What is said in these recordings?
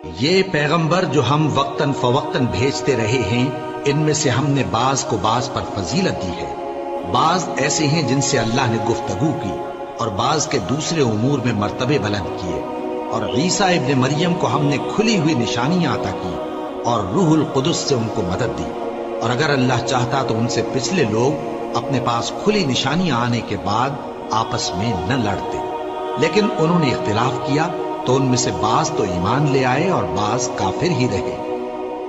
یہ پیغمبر جو ہم وقتاً فوقتاً بھیجتے رہے ہیں، ان میں سے ہم نے بعض کو بعض پر فضیلت دی ہے۔ بعض ایسے ہیں جن سے اللہ نے گفتگو کی، اور بعض کے دوسرے امور میں مرتبے بلند کیے۔ اور عیسیٰ ابن مریم کو ہم نے کھلی ہوئی نشانیاں عطا کی، اور روح القدس سے ان کو مدد دی۔ اور اگر اللہ چاہتا تو ان سے پچھلے لوگ اپنے پاس کھلی نشانیاں آنے کے بعد آپس میں نہ لڑتے، لیکن انہوں نے اختلاف کیا تو ان میں سے بعض تو ایمان لے آئے اور بعض کافر ہی رہے۔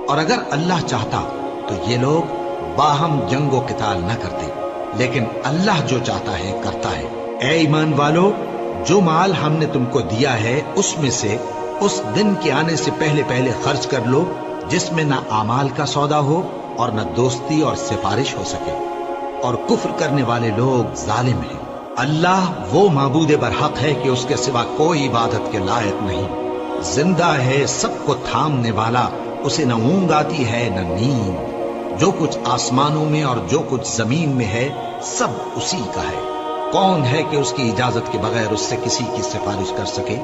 اور اگر اللہ چاہتا تو یہ لوگ باہم جنگ و قتال نہ کرتے، لیکن اللہ جو چاہتا ہے کرتا ہے۔ اے ایمان والو، جو مال ہم نے تم کو دیا ہے اس میں سے اس دن کے آنے سے پہلے پہلے خرچ کر لو، جس میں نہ اعمال کا سودا ہو اور نہ دوستی اور سفارش ہو سکے، اور کفر کرنے والے لوگ ظالم ہیں۔ اللہ وہ معبود برحق ہے کہ اس کے سوا کوئی عبادت کے لائق نہیں، زندہ ہے، سب کو تھامنے والا، اسے نہ اونگ آتی ہے نہ نیند۔ جو کچھ آسمانوں میں اور جو کچھ زمین میں ہے سب اسی کا ہے۔ کون ہے کہ اس کی اجازت کے بغیر اس سے کسی کی سفارش کر سکے؟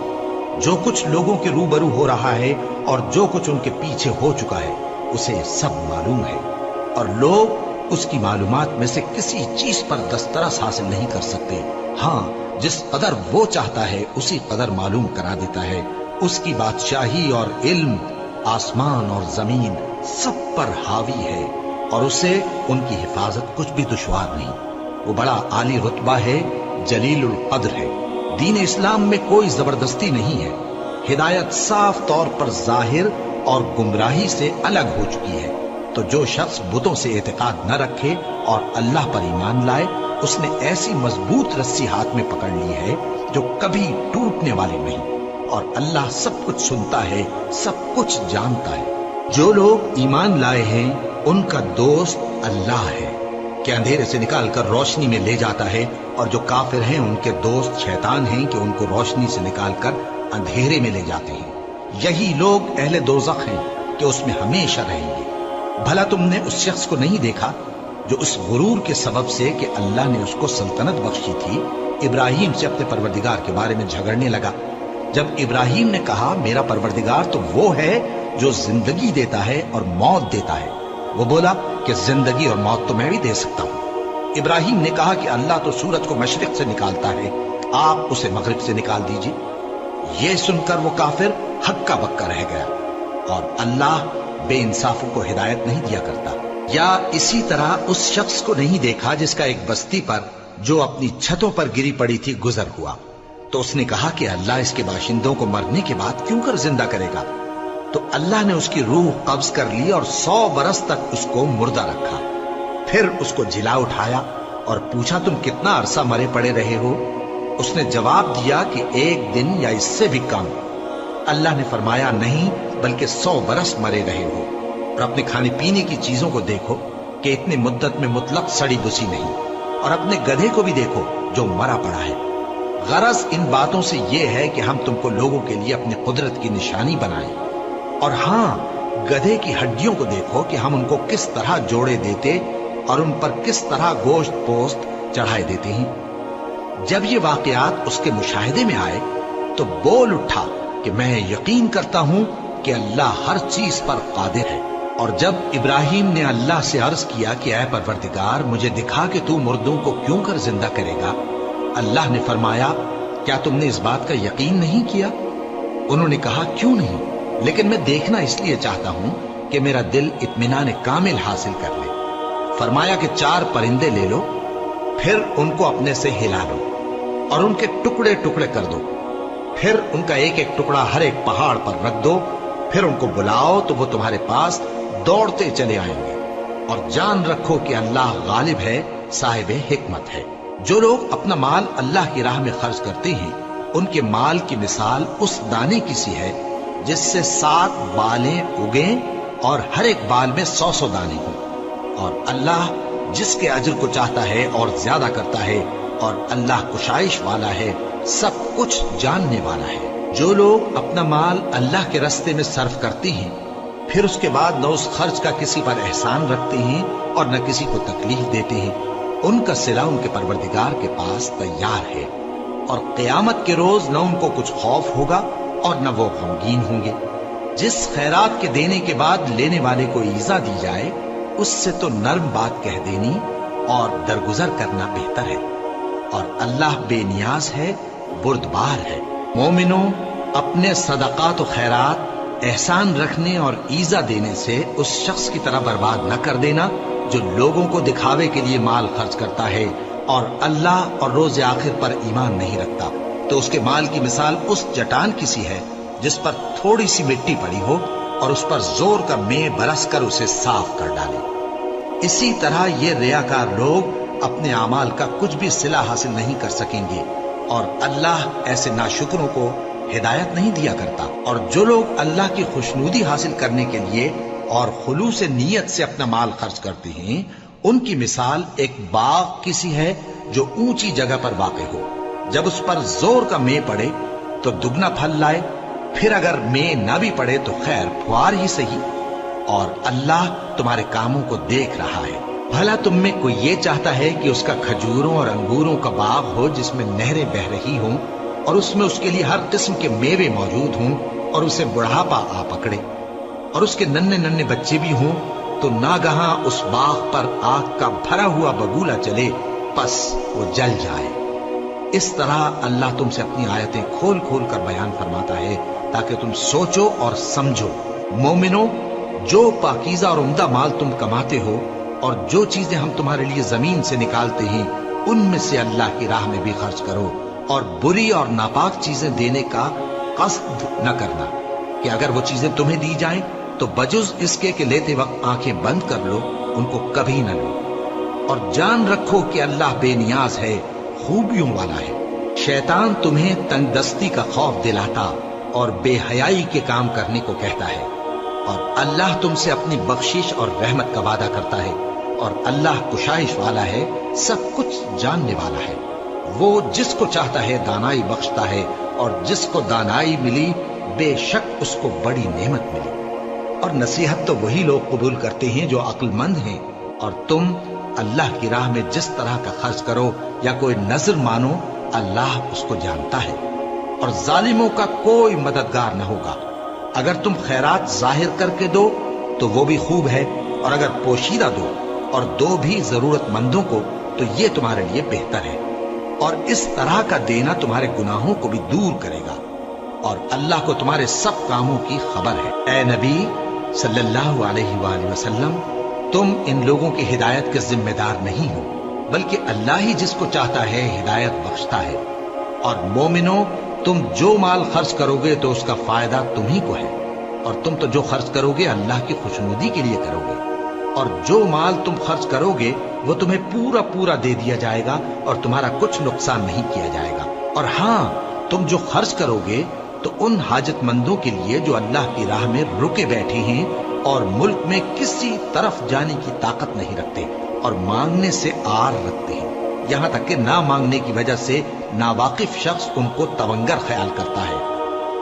جو کچھ لوگوں کے روبرو ہو رہا ہے اور جو کچھ ان کے پیچھے ہو چکا ہے اسے سب معلوم ہے، اور لوگ اس کی معلومات میں سے کسی چیز پر دسترس حاصل نہیں کر سکتے۔ ہاں، جس قدر وہ چاہتا ہے اسی قدر معلوم کرا دیتا ہے۔ اس کی بادشاہی اور علم آسمان اور زمین سب پر حاوی ہے، اور اسے ان کی حفاظت کچھ بھی دشوار نہیں۔ وہ بڑا عالی رتبہ ہے، جلیل القدر ہے۔ دین اسلام میں کوئی زبردستی نہیں ہے، ہدایت صاف طور پر ظاہر اور گمراہی سے الگ ہو چکی ہے۔ تو جو شخص بتوں سے اعتقاد نہ رکھے اور اللہ پر ایمان لائے، اس نے ایسی مضبوط رسی ہاتھ میں پکڑ لی ہے جو کبھی ٹوٹنے والی نہیں، اور اللہ سب کچھ سنتا ہے، سب کچھ جانتا ہے۔ جو لوگ ایمان لائے ہیں ان کا دوست اللہ ہے کہ اندھیرے سے نکال کر روشنی میں لے جاتا ہے، اور جو کافر ہیں ان کے دوست شیطان ہیں کہ ان کو روشنی سے نکال کر اندھیرے میں لے جاتے ہیں۔ یہی لوگ اہل دوزخ ہیں کہ اس میں ہمیشہ رہیں گے۔ بھلا تم نے اس شخص کو نہیں دیکھا جو اس غرور کے سبب سے کہ اللہ نے اس کو سلطنت بخشی تھی، ابراہیم سے اپنے پروردگار کے بارے میں جھگڑنے لگا؟ جب ابراہیم نے کہا میرا پروردگار تو وہ ہے جو زندگی دیتا ہے اور موت دیتا ہے، وہ بولا کہ زندگی اور موت تو میں بھی دے سکتا ہوں۔ ابراہیم نے کہا کہ اللہ تو سورج کو مشرق سے نکالتا ہے، آپ اسے مغرب سے نکال دیجیے۔ یہ سن کر وہ کافر ہکا بکا رہ گیا، اور اللہ بے انصافوں کو ہدایت نہیں دیا کرتا۔ یا اسی طرح اس شخص کو نہیں دیکھا جس کا ایک بستی پر جو اپنی چھتوں پر گری پڑی تھی گزر ہوا، تو اس نے کہا کہ اللہ اس کے باشندوں کو مرنے کے بعد کیوں کر زندہ کرے گا؟ تو اللہ نے اس کی روح قبض کر لی اور 100 برس تک اس کو مردہ رکھا۔ پھر اس کو جلا اٹھایا اور پوچھا تم کتنا عرصہ مرے پڑے رہے ہو؟ اس نے جواب دیا کہ 1 دن یا اس سے بھی کم۔ اللہ نے فرمایا نہیں بلکہ 100 برس مرے رہے ہو، اور اپنے کھانے پینے کی چیزوں کو دیکھو کہ اتنی مدت میں مطلق سڑی بسی نہیں، اور اپنے گدھے کو بھی دیکھو جو مرا پڑا ہے۔ غرض ان باتوں سے یہ ہے کہ ہم تم کو لوگوں کے لیے اپنی قدرت کی نشانی بنائیں۔ اور ہاں، گدھے کی ہڈیوں کو دیکھو کہ ہم ان کو کس طرح جوڑے دیتے اور ان پر کس طرح گوشت پوست چڑھائے دیتے ہیں۔ جب یہ واقعات اس کے مشاہدے میں آئے تو بول اٹھا کہ میں یقین کرتا ہوں کہ اللہ ہر چیز پر قادر ہے۔ اور جب ابراہیم نے اللہ سے عرض کیا کہ اے پروردگار مجھے دکھا کہ تو مردوں کو کیوں کر زندہ کرے گا، اللہ نے فرمایا کیا تم نے اس بات کا یقین نہیں کیا؟ انہوں نے کہا کیوں نہیں، لیکن میں دیکھنا اس لیے چاہتا ہوں کہ میرا دل اطمینان کامل حاصل کر لے۔ فرمایا کہ 4 پرندے لے لو، پھر ان کو اپنے سے ہلا لو اور ان کے ٹکڑے ٹکڑے کر دو، پھر ان کا ایک ایک ٹکڑا ہر ایک پہاڑ پر رکھ دو، پھر ان کو بلاؤ تو وہ تمہارے پاس دوڑتے چلے آئیں گے، اور جان رکھو کہ اللہ غالب ہے، صاحب حکمت ہے۔ جو لوگ اپنا مال اللہ کی راہ میں خرچ کرتے ہیں ان کے مال کی مثال اس دانے کی سی ہے جس سے 7 بالیں اگیں اور ہر ایک بال میں 100 دانے ہوں، اور اللہ جس کے اجر کو چاہتا ہے اور زیادہ کرتا ہے، اور اللہ کشائش والا ہے، سب کچھ جاننے والا ہے۔ جو لوگ اپنا مال اللہ کے راستے میں صرف کرتے ہیں پھر اس کے بعد نہ اس خرچ کا کسی پر احسان رکھتے ہیں اور نہ کسی کو تکلیف دیتے ہیں، ان کا صلہ ان کے پروردگار کے پاس تیار ہے، اور قیامت کے روز نہ ان کو کچھ خوف ہوگا اور نہ وہ غمگین ہوں گے۔ جس خیرات کے دینے کے بعد لینے والے کو ایذا دی جائے اس سے تو نرم بات کہہ دینی اور درگزر کرنا بہتر ہے، اور اللہ بے نیاز ہے، بردبار ہے۔ مومنوں، اپنے صدقات و خیرات احسان رکھنے اور ایذا دینے سے اس شخص کی طرح برباد نہ کر دینا جو لوگوں کو دکھاوے کے لیے مال خرچ کرتا ہے اور اللہ اور روز آخر پر ایمان نہیں رکھتا، تو اس کے مال کی مثال اس چٹان کی سی ہے جس پر تھوڑی سی مٹی پڑی ہو اور اس پر زور کا مے برس کر اسے صاف کر ڈالے۔ اسی طرح یہ ریاکار لوگ اپنے اعمال کا کچھ بھی صلہ حاصل نہیں کر سکیں گے، اور اللہ ایسے ناشکروں کو ہدایت نہیں دیا کرتا۔ اور جو لوگ اللہ کی خوشنودی حاصل کرنے کے لیے اور خلوص نیت سے اپنا مال خرچ کرتے ہیں، ان کی مثال ایک باغ کی سی ہے جو اونچی جگہ پر واقع ہو، جب اس پر زور کا مے پڑے تو دگنا پھل لائے، پھر اگر مے نہ بھی پڑے تو خیر پھوار ہی سہی، اور اللہ تمہارے کاموں کو دیکھ رہا ہے۔ بھلا تم میں کوئی یہ چاہتا ہے کہ اس کا کھجوروں اور انگوروں کا باغ ہو جس میں نہریں بہ رہی ہوں اور اس میں اس کے لیے ہر قسم کے میوے موجود ہوں، اور اسے بڑھاپا آ پکڑے اور اس کے ننھے ننھے بچے بھی ہوں، تو ناگہاں اس باغ پر آگ کا بھرا ہوا بگولا چلے، پس وہ جل جائے۔ اس طرح اللہ تم سے اپنی آیتیں کھول کھول کر بیان فرماتا ہے تاکہ تم سوچو اور سمجھو۔ مومنو، جو پاکیزہ اور عمدہ مال تم کماتے ہو اور جو چیزیں ہم تمہارے لیے زمین سے نکالتے ہیں ان میں سے اللہ کی راہ میں بھی خرچ کرو، اور بری اور ناپاک چیزیں دینے کا قصد نہ کرنا کہ اگر وہ چیزیں تمہیں دی جائیں تو بجز اس کے کہ لیتے وقت آنکھیں بند کر لو، ان کو کبھی نہ لو، اور جان رکھو کہ اللہ بے نیاز ہے، خوبیوں والا ہے۔ شیطان تمہیں تنگ دستی کا خوف دلاتا اور بے حیائی کے کام کرنے کو کہتا ہے، اور اللہ تم سے اپنی بخشش اور رحمت کا وعدہ کرتا ہے، اور اللہ کشائش والا ہے، سب کچھ جاننے والا ہے۔ وہ جس کو چاہتا ہے دانائی بخشتا ہے، اور جس کو دانائی ملی بے شک اس کو بڑی نعمت ملی۔ اور نصیحت تو وہی لوگ قبول کرتے ہیں جو عقل مند ہیں، اور تم اللہ کی راہ میں جس طرح کا خرچ کرو یا کوئی نذر مانو، اللہ اس کو جانتا ہے، اور ظالموں کا کوئی مددگار نہ ہوگا۔ اگر تم خیرات ظاہر کر کے دو تو وہ بھی خوب ہے، اور اگر پوشیدہ دو اور دو بھی ضرورت مندوں کو تو یہ تمہارے لیے بہتر ہے، اور اس طرح کا دینا تمہارے گناہوں کو بھی دور کرے گا، اور اللہ کو تمہارے سب کاموں کی خبر ہے۔ اے نبی صلی اللہ علیہ وآلہ وسلم، تم ان لوگوں کی ہدایت کے ذمہ دار نہیں ہو، بلکہ اللہ ہی جس کو چاہتا ہے ہدایت بخشتا ہے۔ اور مومنو، تم جو مال خرچ کرو گے تو اس کا فائدہ تمہیں کو ہے، اور تم تو جو خرچ کرو گے اللہ کی خوشنودی کے لیے کرو گے، اور جو مال تم خرچ کرو گے وہ تمہیں پورا پورا دے دیا جائے گا اور تمہارا کچھ نقصان نہیں کیا جائے گا۔ اور ہاں، تم جو خرچ کرو گے تو ان حاجت مندوں کے لیے جو اللہ کی راہ میں رکے بیٹھے ہیں اور ملک میں کسی طرف جانے کی طاقت نہیں رکھتے اور مانگنے سے آر رکھتے ہیں، یہاں تک کہ نہ مانگنے کی وجہ سے ناواقف شخص ان کو تونگر خیال کرتا ہے،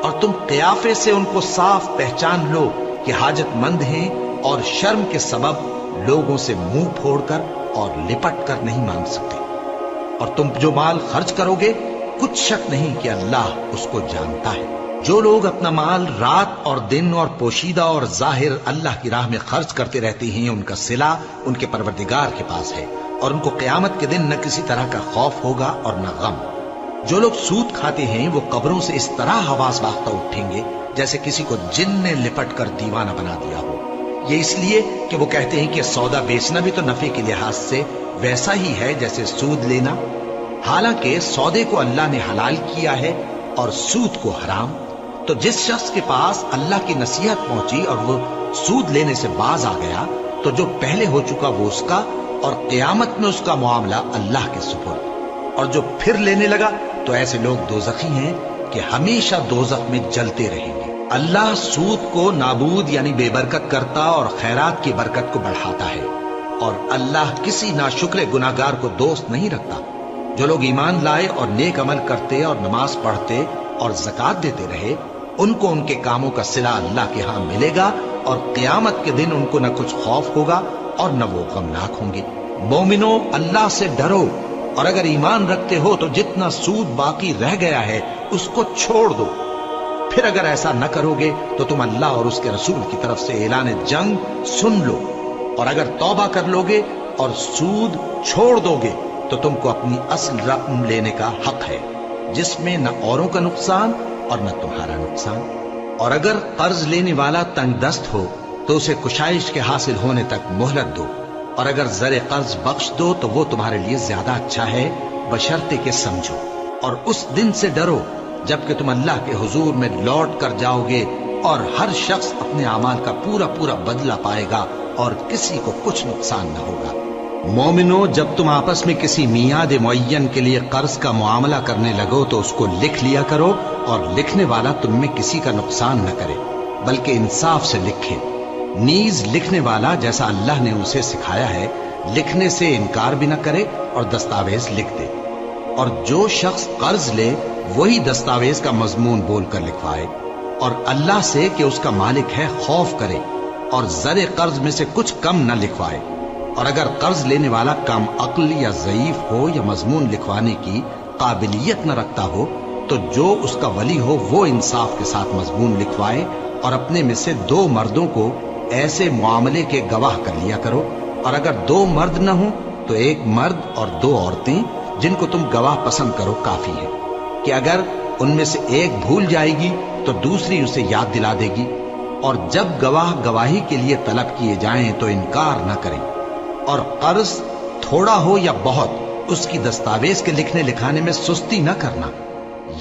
اور تم قیافے سے ان کو صاف پہچان لو کہ حاجت مند ہیں، اور شرم کے سبب لوگوں سے منہ پھوڑ کر اور لپٹ کر نہیں مانگ سکتے۔ اور تم جو مال خرچ کرو گے کچھ شک نہیں کہ اللہ اس کو جانتا ہے۔ جو لوگ اپنا مال رات اور دن اور پوشیدہ اور ظاہر اللہ کی راہ میں خرچ کرتے رہتے ہیں، ان کا صلہ ان کے پروردگار کے پاس ہے، اور ان کو قیامت کے دن نہ کسی طرح کا خوف ہوگا اور نہ غم۔ جو لوگ سود کھاتے ہیں وہ قبروں سے اس طرح حواس باختہ اٹھیں گے جیسے کسی کو جن نے لپٹ کر دیوانہ بنا دیا ہو، یہ اس لیے کہ وہ کہتے ہیں کہ سودا بیچنا بھی تو نفع کے لحاظ سے ویسا ہی ہے جیسے سود لینا، حالانکہ سودے کو اللہ نے حلال کیا ہے اور سود کو حرام۔ تو جس شخص کے پاس اللہ کی نصیحت پہنچی اور وہ سود لینے سے باز آ گیا تو جو پہلے ہو چکا وہ اس کا، اور قیامت میں اس کا معاملہ اللہ کے سپرد۔ اور جو پھر لینے لگا تو ایسے لوگ دوزخی ہیں کہ ہمیشہ دوزخ میں جلتے رہیں گے۔ اللہ سود کو نابود یعنی بے برکت کرتا اور خیرات کی برکت کو بڑھاتا ہے، اور اللہ کسی ناشکر گناہگار کو دوست نہیں رکھتا۔ جو لوگ ایمان لائے اور نیک عمل کرتے اور نماز پڑھتے اور زکوٰۃ دیتے رہے، ان کو ان کے کاموں کا صلہ اللہ کے ہاں ملے گا، اور قیامت کے دن ان کو نہ کچھ خوف ہوگا اور نہ وہ غمناک ہوں گے۔ مومنو، اللہ سے ڈرو، اور اگر ایمان رکھتے ہو تو جتنا سود باقی رہ گیا ہے اس کو چھوڑ دو، پھر اگر ایسا نہ کرو گے تو تم اللہ اور اس کے رسول کی طرف سے اعلان جنگ سن لو، اور اگر توبہ کر لو گے اور سود چھوڑ دو گے تو تم کو اپنی اصل رقم لینے کا حق ہے، جس میں نہ اوروں کا نقصان اور نہ تمہارا نقصان۔ اور اگر قرض لینے والا تنگ دست ہو تو اسے کشائش کے حاصل ہونے تک مہلت دو، اور اگر زر قرض بخش دو تو وہ تمہارے لیے زیادہ اچھا ہے، بشرطے کہ سمجھو۔ اور اس دن سے ڈرو جبکہ تم اللہ کے حضور میں لوٹ کر جاؤ گے، اور ہر شخص اپنے اعمال کا پورا پورا بدلہ پائے گا اور کسی کو کچھ نقصان نہ ہوگا۔ مومنو، جب تم آپس میں کسی میعاد معین کے لیے قرض کا معاملہ کرنے لگو تو اس کو لکھ لیا کرو، اور لکھنے والا تم میں کسی کا نقصان نہ کرے بلکہ انصاف سے لکھے۔ نیز لکھنے والا جیسا اللہ نے اسے سکھایا ہے لکھنے سے انکار بھی نہ کرے اور دستاویز لکھ دے، اور جو شخص قرض لے وہی دستاویز کا مضمون بول کر لکھوائے، اور اللہ سے کہ اس کا مالک ہے خوف کرے، اور زر قرض میں سے کچھ کم نہ لکھوائے۔ اور اگر قرض لینے والا کم عقل یا ضعیف ہو یا مضمون لکھوانے کی قابلیت نہ رکھتا ہو تو جو اس کا ولی ہو وہ انصاف کے ساتھ مضمون لکھوائے، اور اپنے میں سے 2 مردوں کو ایسے معاملے کے گواہ کر لیا کرو، اور اگر 2 مرد نہ ہوں تو 1 مرد اور 2 عورتیں جن کو تم گواہ پسند کرو کافی ہے، کہ اگر ان میں سے ایک بھول جائے گی تو دوسری اسے یاد دلا دے گی، اور جب گواہ گواہی کے لیے طلب کیے جائیں تو انکار نہ کریں، اور قرض تھوڑا ہو یا بہت اس کی دستاویز کے لکھنے لکھانے میں سستی نہ کرنا۔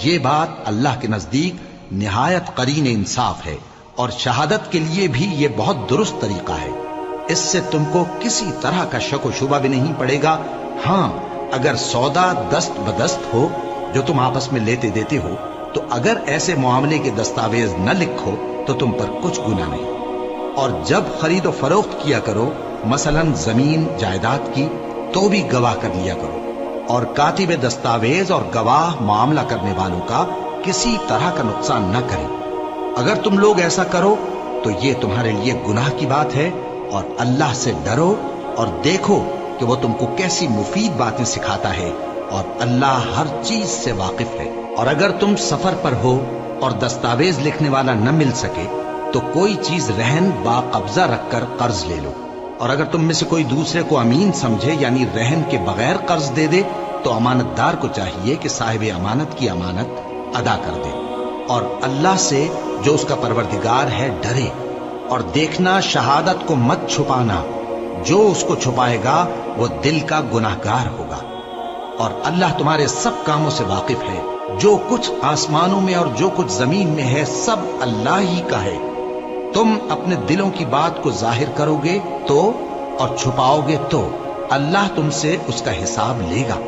یہ بات اللہ کے نزدیک نہایت قرین انصاف ہے، اور شہادت کے لیے بھی یہ بہت درست طریقہ ہے، اس سے تم کو کسی طرح کا شک و شبہ بھی نہیں پڑے گا۔ ہاں، اگر سودا دست بدست ہو جو تم آپس میں لیتے دیتے ہو تو اگر ایسے معاملے کے دستاویز نہ لکھو تو تم پر کچھ گناہ نہیں۔ اور جب خرید و فروخت کیا کرو، مثلا زمین جائیداد کی، تو بھی گواہ کر لیا کرو، اور کاتب دستاویز اور گواہ معاملہ کرنے والوں کا کسی طرح کا نقصان نہ کریں۔ اگر تم لوگ ایسا کرو تو یہ تمہارے لیے گناہ کی بات ہے، اور اللہ سے ڈرو اور دیکھو کہ وہ تم کو کیسی مفید باتیں سکھاتا ہے، اور اللہ ہر چیز سے واقف ہے۔ اور اگر تم سفر پر ہو اور دستاویز لکھنے والا نہ مل سکے تو کوئی چیز رہن با قبضہ رکھ کر قرض لے لو، اور اگر تم میں سے کوئی دوسرے کو امین سمجھے یعنی رہن کے بغیر قرض دے دے تو امانت دار کو چاہیے کہ صاحب امانت کی امانت ادا کر دے، اور اللہ سے جو اس کا پروردگار ہے ڈرے، اور دیکھنا شہادت کو مت چھپانا، جو اس کو چھپائے گا وہ دل کا گناہگار ہوگا، اور اللہ تمہارے سب کاموں سے واقف ہے۔ جو کچھ آسمانوں میں اور جو کچھ زمین میں ہے سب اللہ ہی کا ہے۔ تم اپنے دلوں کی بات کو ظاہر کرو گے تو اور چھپاؤ گے تو اللہ تم سے اس کا حساب لے گا،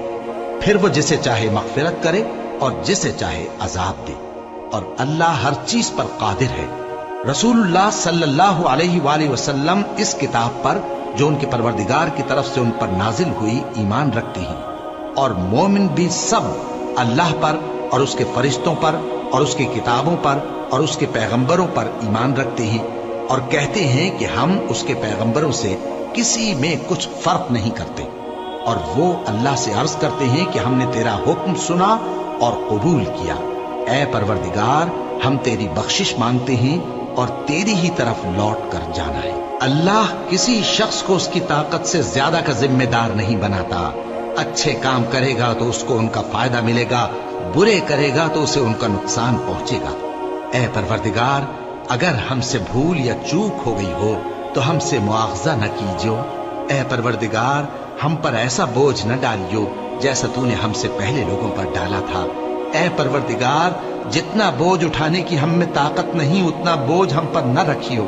پھر وہ جسے چاہے مغفرت کرے اور جسے چاہے عذاب دے، اور اللہ ہر چیز پر قادر ہے۔ رسول اللہ صلی اللہ علیہ وآلہ وسلم اس کتاب پر جو ان کے پروردگار کی طرف سے ان پر نازل ہوئی ایمان رکھتے ہیں، اور مومن بھی سب اللہ پر اور اس کے فرشتوں پر اور اس کی کتابوں پر اور اس کے پیغمبروں پر ایمان رکھتے ہیں، اور کہتے ہیں کہ ہم اس کے پیغمبروں سے کسی میں کچھ فرق نہیں کرتے، اور وہ اللہ سے عرض کرتے ہیں کہ ہم نے تیرا حکم سنا اور قبول کیا، اے پروردگار ہم تیری بخشش مانگتے ہیں اور تیری ہی طرف لوٹ کر جانا ہے۔ اللہ کسی شخص کو اس کی طاقت سے زیادہ کا ذمہ دار نہیں بناتا، اچھے کام کرے گا تو اس کو ان کا فائدہ ملے گا، برے کرے گا تو اسے ان کا نقصان پہنچے گا۔ اے پروردگار اگر ہم سے بھول یا چوک ہو گئی ہو تو ہم سے مواخذہ نہ کیجو، اے پروردگار ہم پر ایسا بوجھ نہ ڈالیو جیسا تو نے ہم سے پہلے لوگوں پر ڈالا تھا، اے پروردگار جتنا بوجھ اٹھانے کی ہم میں طاقت نہیں اتنا بوجھ ہم پر نہ رکھیو،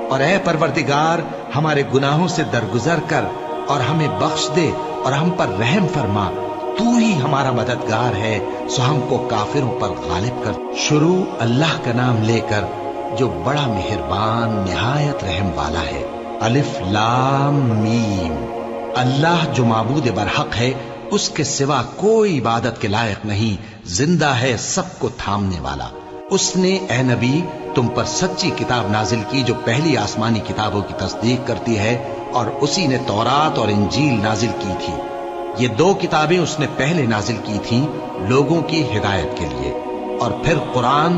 اور اے پروردگار ہمارے گناہوں سے درگزر کر اور ہمیں بخش دے اور ہم پر رحم فرما، تو ہی ہمارا مددگار ہے، سو ہم کو کافروں پر غالب کر۔ شروع اللہ کا نام لے کر جو بڑا مہربان نہایت رحم والا ہے۔ الف لام میم۔ اللہ جو معبود برحق ہے اس کے سوا کوئی عبادت کے لائق نہیں، زندہ ہے سب کو تھامنے والا۔ اس نے اے نبی تم پر سچی کتاب نازل کی جو پہلی آسمانی کتابوں کی تصدیق کرتی ہے، اور اسی نے تورات اور انجیل نازل کی تھی۔ یہ 2 کتابیں اس نے پہلے نازل کی تھیں لوگوں کی ہدایت کے لیے، اور پھر قرآن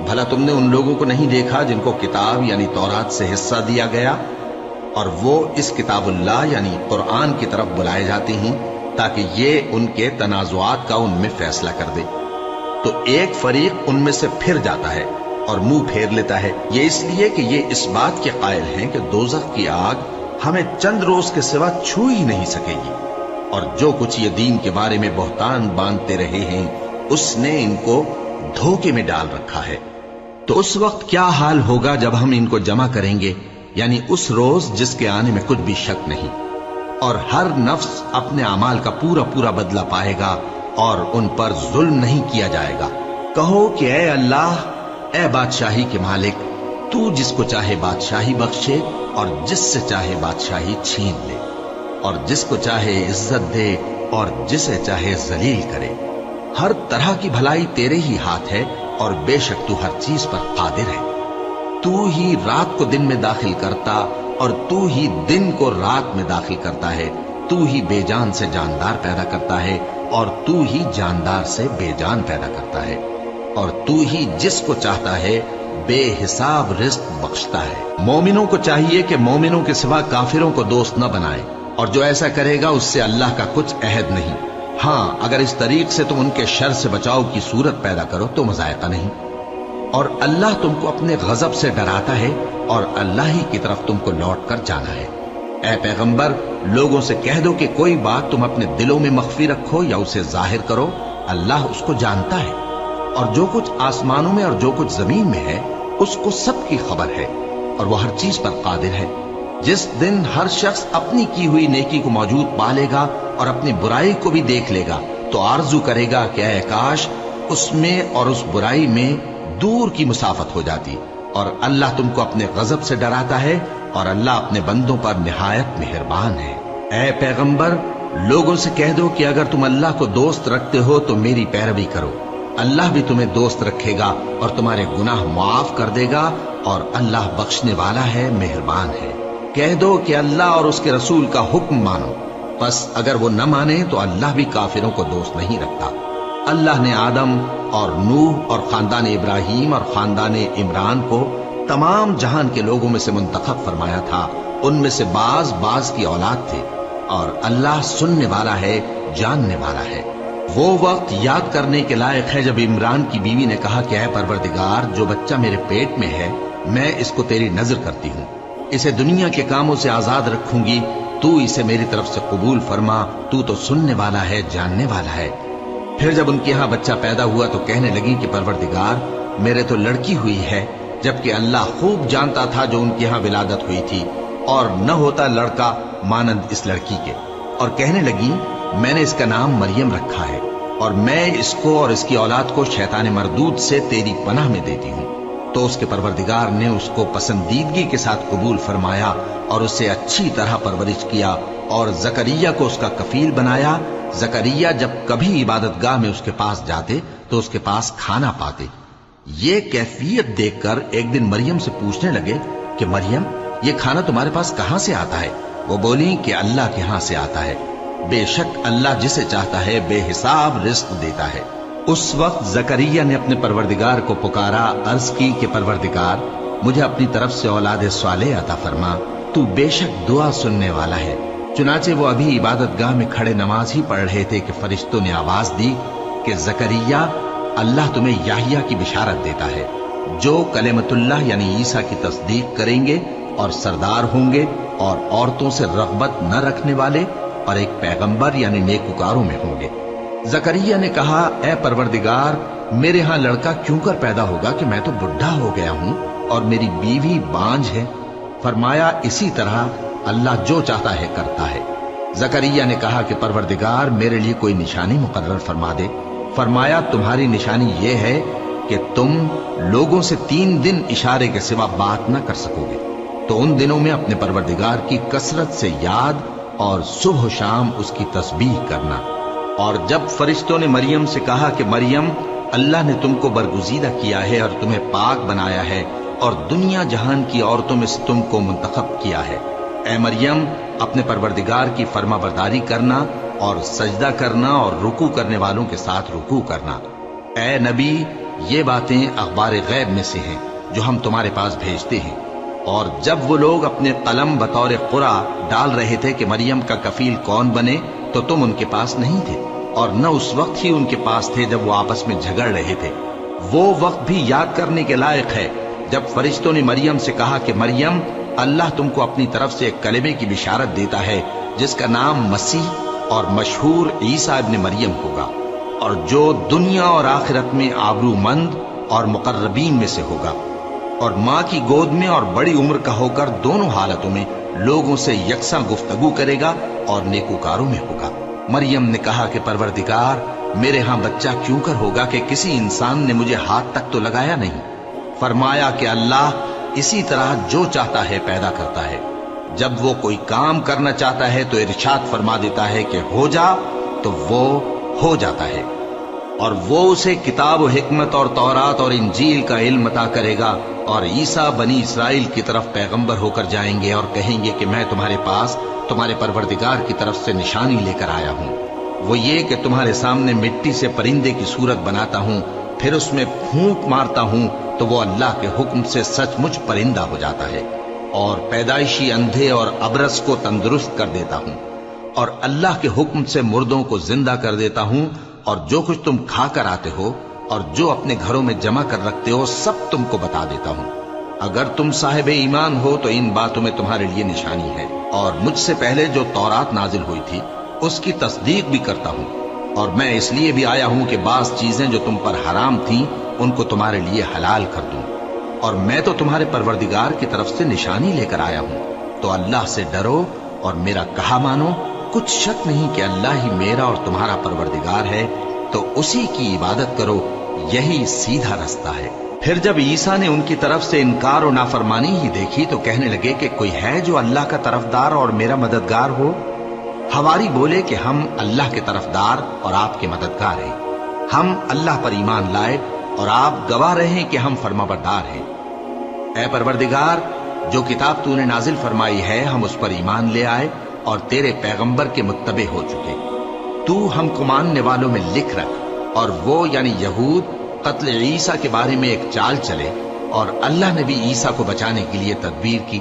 بھلا تم نے ان لوگوں کو نہیں دیکھا جن کو کتاب یعنی تورات سے حصہ دیا گیا اور وہ اس کتاب اللہ یعنی قرآن کی طرف بلائے جاتے ہیں تاکہ یہ ان کے تنازعات کا ان میں فیصلہ کر دے؟ تو ایک فریق ان میں سے پھر جاتا ہے اور منہ پھیر لیتا ہے، یہ اس لیے کہ یہ اس بات کے قائل ہیں کہ دوزخ کی آگ ہمیں چند روز کے سوا چھو ہی نہیں سکے گی، اور جو کچھ یہ دین کے بارے میں بہتان باندھتے رہے ہیں اس نے ان کو دھوکے میں ڈال رکھا ہے۔ تو اس وقت کیا حال ہوگا جب ہم ان کو جمع کریں گے، یعنی اس روز جس کے آنے میں کچھ بھی شک نہیں، اور ہر نفس اپنے اعمال کا پورا پورا بدلہ پائے گا اور ان پر ظلم نہیں کیا جائے گا۔ کہو کہ اے اللہ، اے بادشاہی کے مالک، تو جس کو چاہے بادشاہی بخشے اور جس سے چاہے بادشاہی چھین لے، اور جس کو چاہے عزت دے اور جسے چاہے ذلیل کرے۔ ہر طرح کی بھلائی تیرے ہی ہاتھ ہے اور بے شک تو ہر چیز پر قادر ہے۔ تو ہی رات کو دن میں داخل کرتا اور تو ہی دن کو رات میں داخل کرتا ہے، تو ہی بے جان سے جاندار پیدا کرتا ہے اور تو ہی جاندار سے بے جان پیدا کرتا ہے، اور تو ہی جس کو چاہتا ہے بے حساب رزق بخشتا ہے۔ مومنوں کو چاہیے کہ مومنوں کے سوا کافروں کو دوست نہ بنائے، اور جو ایسا کرے گا اس سے اللہ کا کچھ عہد نہیں۔ ہاں، اگر اس طریق سے تم ان کے شر سے بچاؤ کی صورت پیدا کرو تو مذائقہ نہیں۔ اور اللہ تم کو اپنے غضب سے ڈراتا ہے اور اللہ ہی کی طرف تم کو لوٹ کر جانا ہے۔ اے پیغمبر، لوگوں سے کہہ دو کہ کوئی بات تم اپنے دلوں میں مخفی رکھو یا اسے ظاہر کرو، اللہ اس کو جانتا ہے، اور جو کچھ آسمانوں میں اور جو کچھ زمین میں ہے اس کو سب کی خبر ہے، اور وہ ہر چیز پر قادر ہے۔ جس دن ہر شخص اپنی کی ہوئی نیکی کو موجود پا لے گا اور اپنی برائی کو بھی دیکھ لے گا تو آرزو کرے گا کہ اے کاش اس میں اور اس برائی میں دور کی مسافت ہو جاتی۔ اور اللہ تم کو اپنے غضب سے ڈراتا ہے اور اللہ اپنے بندوں پر نہایت مہربان ہے۔ اے پیغمبر، لوگوں سے کہہ دو کہ اگر تم اللہ کو دوست رکھتے ہو تو میری پیروی کرو، اللہ بھی تمہیں دوست رکھے گا اور تمہارے گناہ معاف کر دے گا، اور اللہ بخشنے والا ہے، مہربان ہے۔ کہہ دو کہ اللہ اور اس کے رسول کا حکم مانو، بس اگر وہ نہ مانے تو اللہ بھی کافروں کو دوست نہیں رکھتا۔ اللہ نے آدم اور نوح اور خاندان ابراہیم اور خاندان عمران کو تمام جہان کے لوگوں میں سے منتخب فرمایا تھا، ان میں سے بعض بعض کی اولاد تھے، اور اللہ سننے والا ہے، جاننے والا ہے۔ وہ وقت یاد کرنے کے لائق ہے جب عمران کی بیوی نے کہا کہ اے پروردگار، جو بچہ میرے پیٹ میں ہے میں اس کو تیری نظر کرتی ہوں، اسے دنیا کے کاموں سے آزاد رکھوں گی، تو اسے میری طرف سے قبول فرما، تو سننے والا ہے، جاننے والا ہے۔ پھر جب ان کے ہاں بچہ پیدا ہوا تو کہنے لگی کہ پروردگار، میرے تو لڑکی ہوئی ہے، جبکہ اللہ خوب جانتا تھا جو ان کے ہاں ولادت ہوئی تھی، اور نہ ہوتا لڑکا مانند اس لڑکی کے۔ اور کہنے لگی میں نے اس کا نام مریم رکھا ہے، اور میں اس کو اور اس کی اولاد کو شیطان مردود سے تیری پناہ میں دیتی ہوں۔ تو اس کے پروردگار نے اس کو پسندیدگی کے ساتھ قبول فرمایا اور اسے اچھی طرح پرورش کیا، اور زکریا کو اس کا کفیل بنایا۔ زکریا جب کبھی عبادت گاہ میں اس کے پاس جاتے تو اس کے پاس کھانا پاتے۔ یہ کیفیت دیکھ کر ایک دن مریم سے پوچھنے لگے کہ مریم، یہ کھانا تمہارے پاس کہاں سے آتا ہے؟ وہ بولی کہ اللہ کے ہاں سے آتا ہے، بے شک اللہ جسے چاہتا ہے بے حساب رزق دیتا ہے۔ اس وقت زکریا نے اپنے پروردگار کو پکارا، عرض کی کہ پروردگار، مجھے اپنی طرف سے اولاد صالح عطا فرما، تو بے شک دعا سننے والا ہے۔ چنانچہ وہ ابھی عبادت گاہ میں کھڑے نماز ہی پڑھ رہے تھے کہ فرشتوں نے آواز دی کہ زکریا، اللہ تمہیں یحییٰ کی بشارت دیتا ہے، جو کلمۃ اللہ یعنی عیسیٰ کی تصدیق کریں گے اور سردار ہوں گے اور عورتوں سے رغبت نہ رکھنے والے اور ایک پیغمبر یعنی نیکوکاروں میں ہوں گے۔ زکریا نے کہا، اے پروردگار، میرے ہاں لڑکا کیوں کر پیدا ہوگا کہ میں تو بڈھا ہو گیا ہوں اور میری بیوی بانجھ ہے؟ فرمایا، اسی طرح اللہ جو چاہتا ہے کرتا ہے۔ زکریا نے کہا کہ پروردگار، میرے لیے کوئی نشانی مقرر فرما دے۔ فرمایا، تمہاری نشانی یہ ہے کہ تم لوگوں سے 3 دن اشارے کے سوا بات نہ کر سکو گے، تو ان دنوں میں اپنے پروردگار کی کثرت سے یاد اور صبح و شام اس کی تسبیح کرنا۔ اور جب فرشتوں نے مریم سے کہا کہ مریم، اللہ نے تم کو برگزیدہ کیا ہے اور تمہیں پاک بنایا ہے اور دنیا جہان کی عورتوں میں سے تم کو منتخب کیا ہے، اے مریم، اپنے پروردگار کی فرما برداری کرنا اور سجدہ کرنا اور رکوع کرنے والوں کے ساتھ رکوع کرنا۔ اے نبی، یہ باتیں اخبار غیب میں سے ہیں جو ہم تمہارے پاس بھیجتے ہیں۔ اور جب وہ لوگ اپنے قلم بطور قرعہ ڈال رہے تھے کہ مریم کا کفیل کون بنے تو تم ان کے پاس نہیں تھے، اور نہ اس وقت ہی ان کے پاس تھے جب وہ آپس میں جھگڑ رہے تھے۔ وہ وقت بھی یاد کرنے کے لائق ہے جب فرشتوں نے مریم سے کہا کہ مریم، اللہ تم کو اپنی طرف سے ایک کلمے کی بشارت دیتا ہے جس کا نام مسیح اور مشہور عیسیٰ ابن مریم ہوگا، اور جو دنیا اور آخرت میں آبرو مند اور مقربین میں سے ہوگا، اور ماں کی گود میں اور بڑی عمر کا ہو کر دونوں حالتوں میں لوگوں سے یکساں گفتگو کرے گا اور نیکوکاروں میں ہوگا۔ مریم نے کہا کہ پروردگار، میرے ہاں بچہ کیوں کر ہوگا کہ کسی انسان نے مجھے ہاتھ تک تو لگایا نہیں۔ فرمایا کہ اللہ اسی طرح جو چاہتا ہے پیدا کرتا ہے، جب وہ کوئی کام کرنا چاہتا ہے تو ارشاد فرما دیتا ہے کہ ہو جا تو وہ ہو جاتا ہے، اور وہ اسے کتاب و حکمت اور تورات اور انجیل کا علم عطا کرے گا، اور عیسیٰ بنی اسرائیل کی طرف پیغمبر ہو کر جائیں گے اور کہیں گے کہ میں تمہارے پاس تمہارے پروردگار کی طرف سے نشانی لے کر آیا ہوں، وہ یہ کہ تمہارے سامنے مٹی سے پرندے کی صورت بناتا ہوں، پھر اس میں پھونک مارتا ہوں تو وہ اللہ کے حکم سے سچ مچ پرندہ ہو جاتا ہے، اور پیدائشی اندھے اور ابرص کو تندرست کر دیتا ہوں، اور اللہ کے حکم سے مردوں کو زندہ کر دیتا ہوں، اور جو کچھ تم کھا کر آتے ہو اور جو اپنے گھروں میں جمع کر رکھتے ہو سب تم کو بتا دیتا ہوں۔ اگر تم صاحب ایمان ہو تو ان باتوں میں تمہارے لیے نشانی ہے، اور مجھ سے پہلے جو تورات نازل ہوئی تھی اس کی تصدیق بھی کرتا ہوں، اور میں اس لیے بھی آیا ہوں کہ بعض چیزیں جو تم پر حرام تھیں ان کو تمہارے لیے حلال کر دوں، اور میں تو تمہارے پروردگار کی طرف سے نشانی لے کر آیا ہوں، تو اللہ سے ڈرو اور میرا کہا مانو۔ کچھ شک نہیں کہ اللہ ہی میرا اور تمہارا پروردگار ہے، تو اسی کی عبادت کرو، یہی سیدھا رستہ ہے۔ پھر جب عیسیٰ نے ان کی طرف سے انکار و نافرمانی ہی دیکھی تو کہنے لگے کہ کوئی ہے جو اللہ کا طرفدار اور میرا مددگار ہو؟ حواری بولے کہ ہم اللہ کے طرفدار اور آپ کے مددگار ہیں، ہم اللہ پر ایمان لائے اور آپ گواہ رہے کہ ہم فرمانبردار ہیں۔ اے پروردگار، جو کتاب تو نے نازل فرمائی ہے ہم اس پر ایمان لے آئے اور تیرے پیغمبر کے متبع ہو چکے، تو ہم کو ماننے والوں میں لکھ رکھ، اور وہ یعنی یہود قتل عیسیٰ کے بارے میں ایک چال چلے، اور اللہ نے بھی عیسیٰ کو بچانے کے لیے تدبیر کی،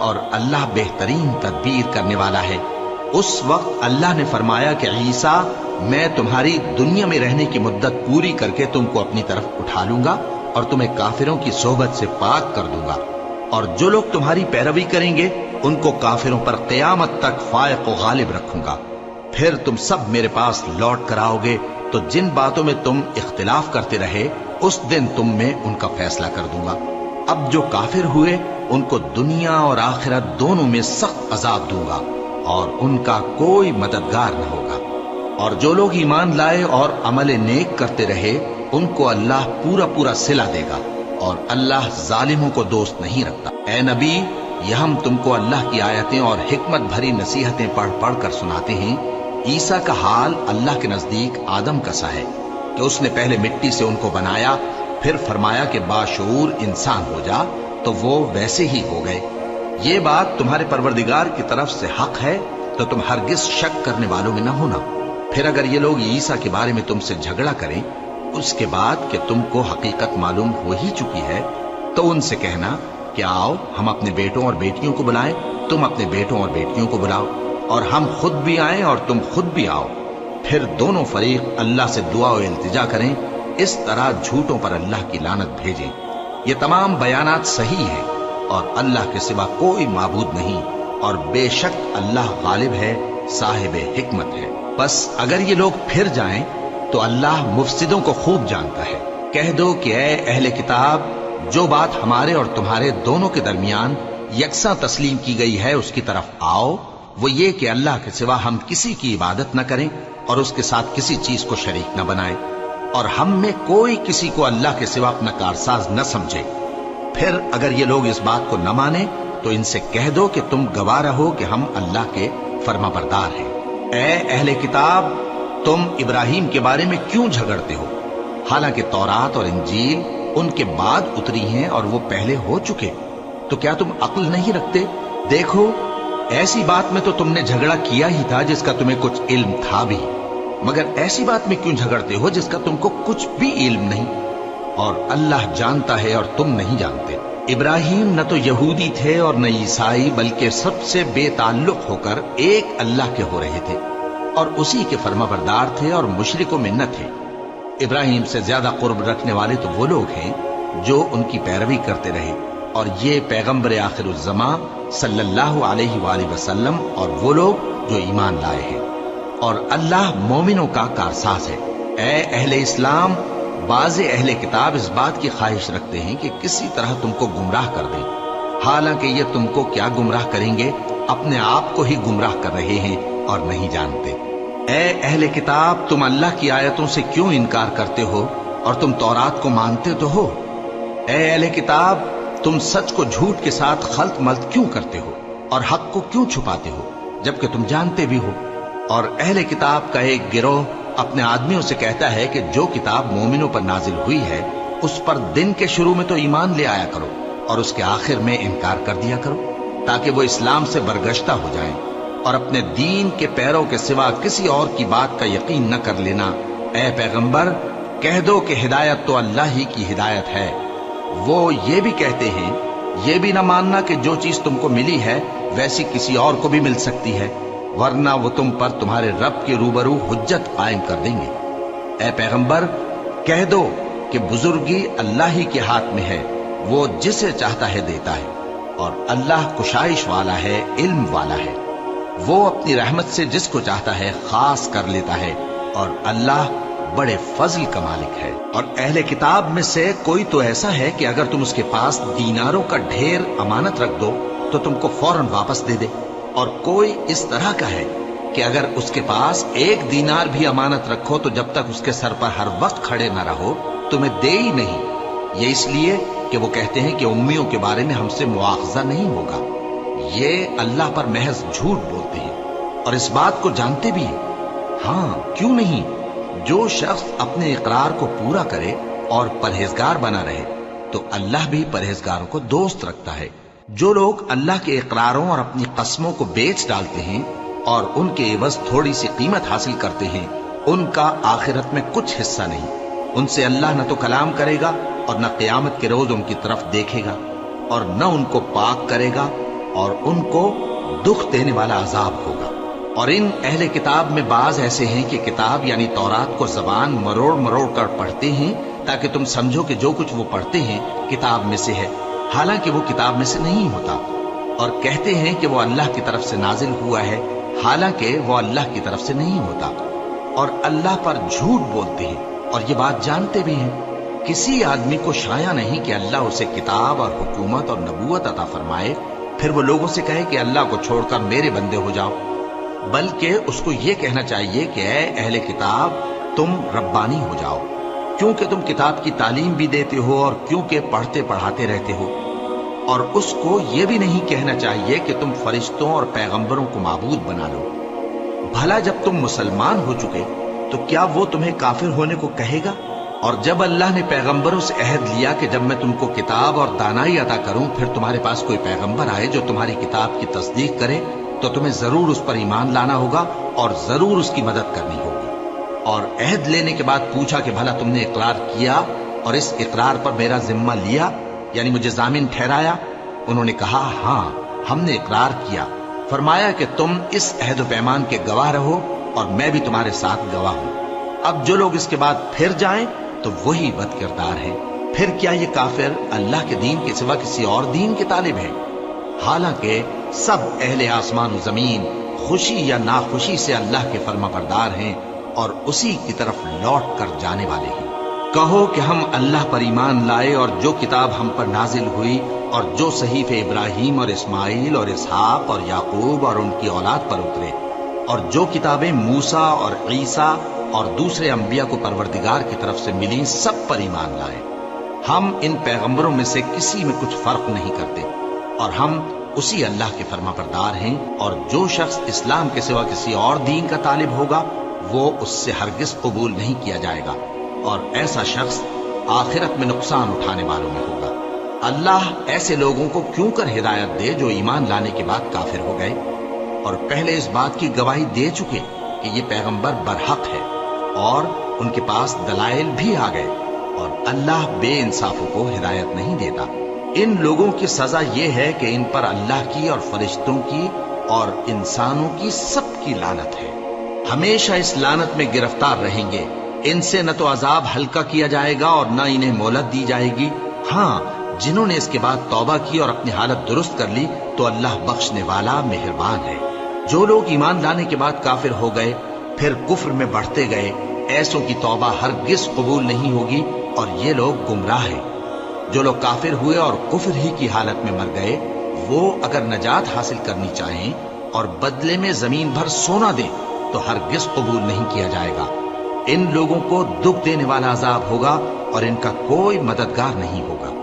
اور اللہ بہترین تدبیر کرنے والا ہے۔ اس وقت اللہ نے فرمایا کہ عیسیٰ، میں تمہاری دنیا میں رہنے کی مدت پوری کر کے تم کو اپنی طرف اٹھا لوں گا اور تمہیں کافروں کی صحبت سے پاک کر دوں گا، اور جو لوگ تمہاری پیروی کریں گے ان کو کافروں پر قیامت تک فائق و غالب رکھوں گا۔ پھر تم سب میرے پاس لوٹ کر آؤ گے تو جن باتوں میں تم اختلاف کرتے رہے اس دن تم میں ان کا فیصلہ کر دوں گا۔ اب جو کافر ہوئے ان کو دنیا اور آخرت دونوں میں سخت عذاب دوں گا، اور ان کا کوئی مددگار نہ ہوگا۔ اور جو لوگ ایمان لائے اور عمل نیک کرتے رہے ان کو اللہ پورا پورا صلہ دے گا، اور اللہ ظالموں کو دوست نہیں رکھتا۔ اے نبی، یہ ہم تم کو اللہ کی آیتیں اور حکمت بھری نصیحتیں پڑھ پڑھ کر سناتے ہیں۔ عیسیٰ کا حال اللہ کے نزدیک آدم کا سا ہے کہ اس نے پہلے مٹی سے ان کو بنایا، پھر فرمایا کہ باشعور انسان ہو جا، تو وہ ویسے ہی ہو گئے۔ یہ بات تمہارے پروردگار کی طرف سے حق ہے، تو تم ہرگز شک کرنے والوں میں نہ ہونا۔ پھر اگر یہ لوگ عیسیٰ کے بارے میں تم سے جھگڑا کریں اس کے بعد کہ تم کو حقیقت معلوم ہو ہی چکی ہے، تو ان سے کہنا کہ آؤ ہم اپنے بیٹوں اور بیٹیوں کو بلائیں، تم اپنے بیٹوں اور بیٹیوں کو بلاؤ، اور ہم خود بھی آئیں اور تم خود بھی آؤ، پھر دونوں فریق اللہ سے دعا و التجا کریں، اس طرح جھوٹوں پر اللہ کی لعنت بھیجیں۔ یہ تمام بیانات صحیح ہیں، اور اللہ کے سوا کوئی معبود نہیں، اور بے شک اللہ غالب ہے، صاحب حکمت ہے۔ بس اگر یہ لوگ پھر جائیں تو اللہ مفسدوں کو خوب جانتا ہے۔ کہہ دو کہ اے اہل کتاب، جو بات ہمارے اور تمہارے دونوں کے درمیان یکساں تسلیم کی گئی ہے اس کی طرف آؤ، وہ یہ کہ اللہ کے سوا ہم کسی کی عبادت نہ کریں اور اس کے ساتھ کسی چیز کو شریک نہ بنائیں، اور ہم میں کوئی کسی کو اللہ کے سوا اپنا کارساز نہ سمجھے۔ پھر اگر یہ لوگ اس بات کو نہ مانیں تو ان سے کہہ دو کہ تم گواہ رہو کہ ہم اللہ کے فرما بردار ہیں۔ اے اہل کتاب، تم ابراہیم کے بارے میں کیوں جھگڑتے ہو؟ حالانکہ تورات اور انجیل ان کے بعد اتری ہیں اور وہ پہلے ہو چکے، تو کیا تم عقل نہیں رکھتے؟ دیکھو، ایسی بات میں تو تم نے جھگڑا کیا ہی تھا جس کا تمہیں کچھ علم تھا بھی، مگر ایسی بات میں کیوں جھگڑتے ہو جس کا تم کو کچھ بھی علم نہیں؟ اور اللہ جانتا ہے اور تم نہیں جانتے۔ ابراہیم نہ تو یہودی تھے اور نہ عیسائی، بلکہ سب سے بے تعلق ہو کر ایک اللہ کے ہو رہے تھے اور اسی کے فرما بردار تھے اور مشرکوں میں نہ تھے۔ ابراہیم سے زیادہ قرب رکھنے والے تو وہ لوگ ہیں جو ان کی پیروی کرتے رہے، اور یہ پیغمبر آخر الزماں صلی اللہ علیہ وآلہ وسلم اور وہ لوگ جو ایمان لائے ہیں، اور اللہ مومنوں کا کارساز ہے۔ اے اہل اسلام، بعض اہل کتاب اس بات کی خواہش رکھتے ہیں کہ کسی طرح تم کو گمراہ کر دیں، حالانکہ یہ تم کو کیا گمراہ کریں گے، اپنے آپ کو ہی گمراہ کر رہے ہیں اور نہیں جانتے۔ اے اہل کتاب، تم اللہ کی آیتوں سے کیوں انکار کرتے ہو اور تم تورات کو مانتے تو ہو؟ اے اہل کتاب، تم سچ کو جھوٹ کے ساتھ خلط ملط کیوں کرتے ہو اور حق کو کیوں چھپاتے ہو جبکہ تم جانتے بھی ہو؟ اور اہل کتاب کا ایک گروہ اپنے آدمیوں سے کہتا ہے کہ جو کتاب مومنوں پر نازل ہوئی ہے اس پر دن کے شروع میں تو ایمان لے آیا کرو اور اس کے آخر میں انکار کر دیا کرو، تاکہ وہ اسلام سے برگشتہ ہو جائیں اور اپنے دین کے پیروں کے سوا کسی اور کی بات کا یقین نہ کر لینا۔ اے پیغمبر، کہہ دو کہ ہدایت تو اللہ ہی کی ہدایت ہے۔ وہ یہ بھی کہتے ہیں، یہ بھی نہ ماننا کہ جو چیز تم کو ملی ہے ویسی کسی اور کو بھی مل سکتی ہے، ورنہ وہ تم پر تمہارے رب کے روبرو حجت قائم کر دیں گے۔ اے پیغمبر، کہہ دو کہ بزرگی اللہ ہی کے ہاتھ میں ہے، وہ جسے چاہتا ہے دیتا ہے، اور اللہ کشائش والا ہے، علم والا ہے۔ وہ اپنی رحمت سے جس کو چاہتا ہے خاص کر لیتا ہے، اور اللہ بڑے فضل کا مالک ہے۔ اور اہل کتاب میں سے کوئی تو ایسا ہے کہ اگر تم اس کے پاس دیناروں کا ڈھیر امانت رکھ دو تو تم کو فوراً واپس دے دے، اور کوئی اس طرح کا ہے کہ اگر اس کے پاس 1 دینار بھی امانت رکھو تو جب تک اس کے سر پر ہر وقت کھڑے نہ رہو تمہیں دے ہی نہیں۔ یہ اس لیے کہ وہ کہتے ہیں کہ امیوں کے بارے میں ہم سے مواخذہ نہیں ہوگا۔ یہ اللہ پر محض جھوٹ بولتے ہیں اور اس بات کو جانتے بھی ہیں۔ ہاں، کیوں نہیں؟ جو شخص اپنے اقرار کو پورا کرے اور پرہیزگار بنا رہے تو اللہ بھی پرہیزگاروں کو دوست رکھتا ہے۔ جو لوگ اللہ کے اقراروں اور اپنی قسموں کو بیچ ڈالتے ہیں اور ان کے عوض تھوڑی سی قیمت حاصل کرتے ہیں، ان کا آخرت میں کچھ حصہ نہیں۔ ان سے اللہ نہ تو کلام کرے گا اور نہ قیامت کے روز ان کی طرف دیکھے گا، اور نہ ان کو پاک کرے گا، اور ان کو دکھ دینے والا عذاب ہوگا۔ اور ان اہل کتاب میں بعض ایسے ہیں کہ کتاب یعنی تورات کو زبان مروڑ مروڑ کر پڑھتے ہیں تاکہ تم سمجھو کہ جو کچھ وہ پڑھتے ہیں کتاب میں سے ہے، حالانکہ وہ کتاب میں سے نہیں ہوتا، اور کہتے ہیں کہ وہ اللہ کی طرف سے نازل ہوا ہے، حالانکہ وہ اللہ کی طرف سے نہیں ہوتا، اور اللہ پر جھوٹ بولتے ہیں اور یہ بات جانتے بھی ہیں۔ کسی آدمی کو شایع نہیں کہ اللہ اسے کتاب اور حکومت اور نبوت عطا فرمائے پھر وہ لوگوں سے کہے کہ اللہ کو چھوڑ کر میرے بندے ہو جاؤ، بلکہ اس کو یہ کہنا چاہیے کہ اے اہل کتاب، تم ربانی ہو جاؤ، کیونکہ تم کتاب کی تعلیم بھی دیتے ہو اور کیونکہ پڑھتے پڑھاتے رہتے ہو۔ اور اس کو یہ بھی نہیں کہنا چاہیے کہ تم فرشتوں اور پیغمبروں کو معبود بنا لو۔ بھلا جب تم مسلمان ہو چکے تو کیا وہ تمہیں کافر ہونے کو کہے گا؟ اور جب اللہ نے پیغمبروں سے عہد لیا کہ جب میں تم کو کتاب اور دانائی عطا کروں پھر تمہارے پاس کوئی پیغمبر آئے جو تمہاری کتاب کی تصدیق کرے تو تمہیں ضرور اس پر ایمان لانا ہوگا اور ضرور اس کی مدد کرنی ہوگی۔ اور عہد لینے کے بعد پوچھا کہ بھلا تم نے اقرار کیا اور اس اقرار پر میرا ذمہ لیا، یعنی مجھے ضامن ٹھہرایا؟ انہوں نے کہا ہاں، ہم نے اقرار کیا۔ فرمایا کہ تم اس عہد و پیمان کے گواہ رہو اور میں بھی تمہارے ساتھ گواہ ہوں۔ اب جو لوگ اس کے بعد پھر جائیں تو وہی بد کردار ہیں۔ پھر کیا یہ کافر اللہ کے دین کے سوا کسی اور دین کے طالب ہیں؟ حالانکہ سب اہل آسمان و زمین خوشی یا ناخوشی سے اللہ کے فرما بردار ہیں اور اسی کی طرف لوٹ کر جانے والے ہیں۔ کہو کہ ہم اللہ پر ایمان لائے اور جو کتاب ہم پر نازل ہوئی اور جو صحیفے ابراہیم اور اسماعیل اور اسحاق اور یعقوب اور ان کی اولاد پر اترے، اور جو کتابیں موسیٰ اور عیسیٰ اور دوسرے انبیاء کو پروردگار کی طرف سے ملیں، سب پر ایمان لائے۔ ہم ان پیغمبروں میں سے کسی میں کچھ فرق نہیں کرتے، اور ہم اسی اللہ کے فرما بردار ہیں، اور جو شخص اسلام کے سوا کسی اور دین کا طالب ہوگا وہ اس سے ہرگز قبول نہیں کیا جائے گا، اور ایسا شخص آخرت میں نقصان اٹھانے والوں میں ہوگا۔ اللہ ایسے لوگوں کو کیوں کر ہدایت دے جو ایمان لانے کے بعد کافر ہو گئے اور پہلے اس بات کی گواہی دے چکے کہ یہ پیغمبر برحق ہے اور ان کے پاس دلائل بھی آ گئے، اور اللہ بے انصافوں کو ہدایت نہیں دیتا۔ ان لوگوں کی سزا یہ ہے کہ ان پر اللہ کی اور فرشتوں کی اور انسانوں کی سب کی لعنت ہے، ہمیشہ اس لعنت میں گرفتار رہیں گے۔ ان سے نہ تو عذاب ہلکا کیا جائے گا اور نہ انہیں مہلت دی جائے گی۔ ہاں، جنہوں نے اس کے بعد توبہ کی اور اپنی حالت درست کر لی تو اللہ بخشنے والا مہربان ہے۔ جو لوگ ایمان لانے کے بعد کافر ہو گئے پھر کفر میں بڑھتے گئے، ایسوں کی توبہ ہرگز قبول نہیں ہوگی اور یہ لوگ گمراہ ہیں۔ جو لوگ کافر ہوئے اور کفر ہی کی حالت میں مر گئے، وہ اگر نجات حاصل کرنی چاہیں اور بدلے میں زمین بھر سونا دیں تو ہرگز قبول نہیں کیا جائے گا۔ ان لوگوں کو دکھ دینے والا عذاب ہوگا اور ان کا کوئی مددگار نہیں ہوگا۔